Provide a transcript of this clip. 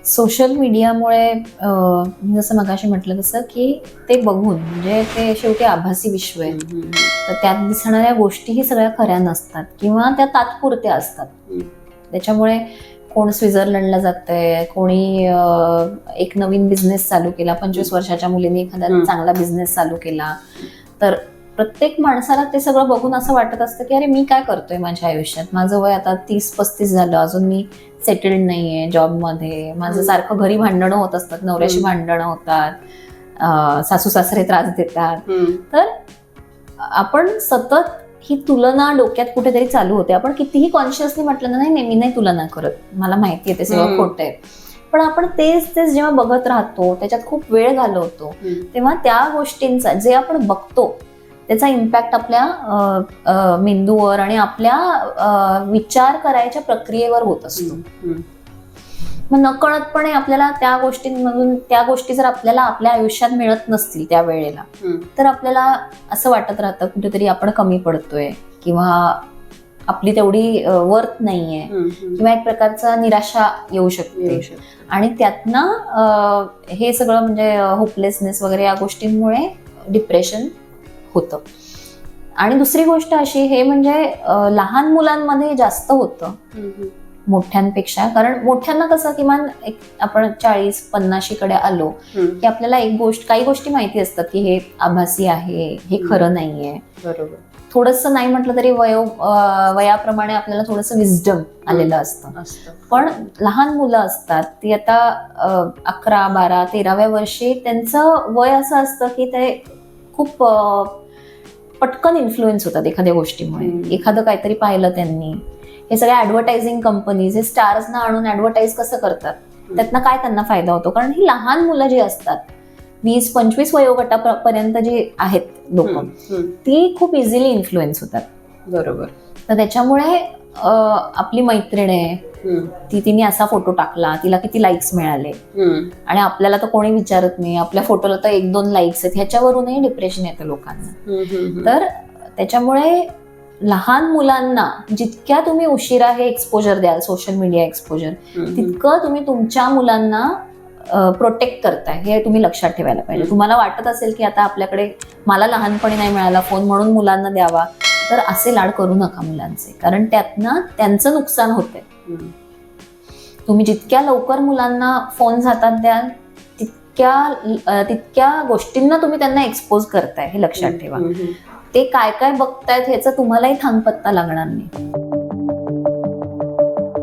Social मीडियामुळे जसं मगाशी म्हटलं तसं की ते बघून म्हणजे ते शेवटी आभासी विश्व आहे. तर त्यात दिसणाऱ्या गोष्टीही सगळ्या खऱ्या नसतात किंवा त्या तात्पुरत्या असतात. त्याच्यामुळे कोण स्वित्झर्लंडला जातंय, कोणी एक नवीन बिझनेस चालू केला, 25 वर्षाच्या मुलीने एखादा चांगला बिझनेस चालू केला, तर प्रत्येक माणसाला ते सगळं बघून असं वाटत असतं की अरे मी काय करतोय माझ्या आयुष्यात, माझं वय आता 30-35 झालं, अजून मी सेटल्ड नाहीये जॉबमध्ये, माझं सारखं घरी भांडणं होत असतात, नवऱ्याशी भांडणं होतात, सासू सासरे त्रास देतात. तर आपण सतत ही तुलना डोक्यात कुठेतरी चालू होते. आपण कितीही कॉन्शियसली म्हटलं ना, नाही मी नाही तुलना करत, मला माहिती आहे ते सगळं खोटं आहे, पण आपण तेच जेव्हा बघत राहतो, त्याच्यात खूप वेळ घालवतो, तेव्हा त्या गोष्टींचा जे आपण बघतो त्याचा इम्पॅक्ट आपल्या मेंदूवर आणि आपल्या विचार करायच्या प्रक्रियेवर होत असतो. मग नकळतपणे आपल्याला त्या गोष्टींमधून त्या गोष्टी जर आपल्याला आपल्या आयुष्यात मिळत नसतील त्या वेळेला, तर आपल्याला असं वाटत राहतं कुठेतरी आपण कमी पडतोय किंवा आपली तेवढी वर्थ नाहीये किंवा एक प्रकारचा निराशा येऊ शकते. आणि त्यातनं हे सगळं म्हणजे होपलेसनेस वगैरे या गोष्टींमुळे डिप्रेशन होतं. आणि दुसरी गोष्ट अशी, हे म्हणजे लहान मुलांमध्ये जास्त होतं मोठ्यांपेक्षा, कारण मोठ्यांना कसं किमान एक आपण 40-50 कडे आलो की आपल्याला काही गोष्टी माहिती असतात की हे आभासी आहे, हे खरं नाहीये. बरोबर. थोडंसं नाही म्हटलं तरी वयाप्रमाणे आपल्याला थोडंसं विजडम आलेलं असतं. पण लहान मुलं असतात ती आता 11, 12, 13व्या वर्षी त्यांचं वय असं असतं की ते खूप पटकन इन्फ्लुएन्स होतात एखाद्या गोष्टीमुळे. एखादं काहीतरी पाहिलं त्यांनी, हे सगळ्या ऍडव्हर्टायझिंग कंपनीज हे स्टार्सना आणून ऍडव्हर्टाईज कसं करतात, त्यातनं काय त्यांना फायदा होतो, कारण ही लहान मुलं जी असतात 20-25 वयोगटापर्यंत जी आहेत लोक, ती खूप इझिली इन्फ्लुएन्स होतात. बरोबर. तर त्याच्यामुळे आपली मैत्रीण आहे, तिने असा फोटो टाकला, तिला किती लाईक्स मिळाले, आणि आपल्याला तर कोणी विचारत नाही, आपल्या फोटोला तर 1-2 लाईक्स आहेत, ह्याच्यावरूनही डिप्रेशन येतं लोकांना. तर त्याच्यामुळे लहान मुलांना जितक्या तुम्ही उशिरा हे एक्सपोजर द्याल, सोशल मीडिया एक्सपोजर, तितकं तुम्ही तुमच्या मुलांना प्रोटेक्ट करताय हे तुम्ही लक्षात ठेवायला पाहिजे. तुम्हाला वाटत असेल की आता आपल्याकडे मला लहानपणी नाही मिळाला फोन म्हणून मुलांना द्यावा, तर असे लाड करू नका मुलांचे, कारण त्यातनं त्यांचं नुकसान होतंय. तुम्ही जितक्या लवकर मुलांना फोन हातात द्याल तितक्या गोष्टींना तुम्ही त्यांना एक्सपोज करताय हे लक्षात ठेवा. ते काय काय बघतायत ह्याचा तुम्हालाही थांगपत्ता लागणार नाही.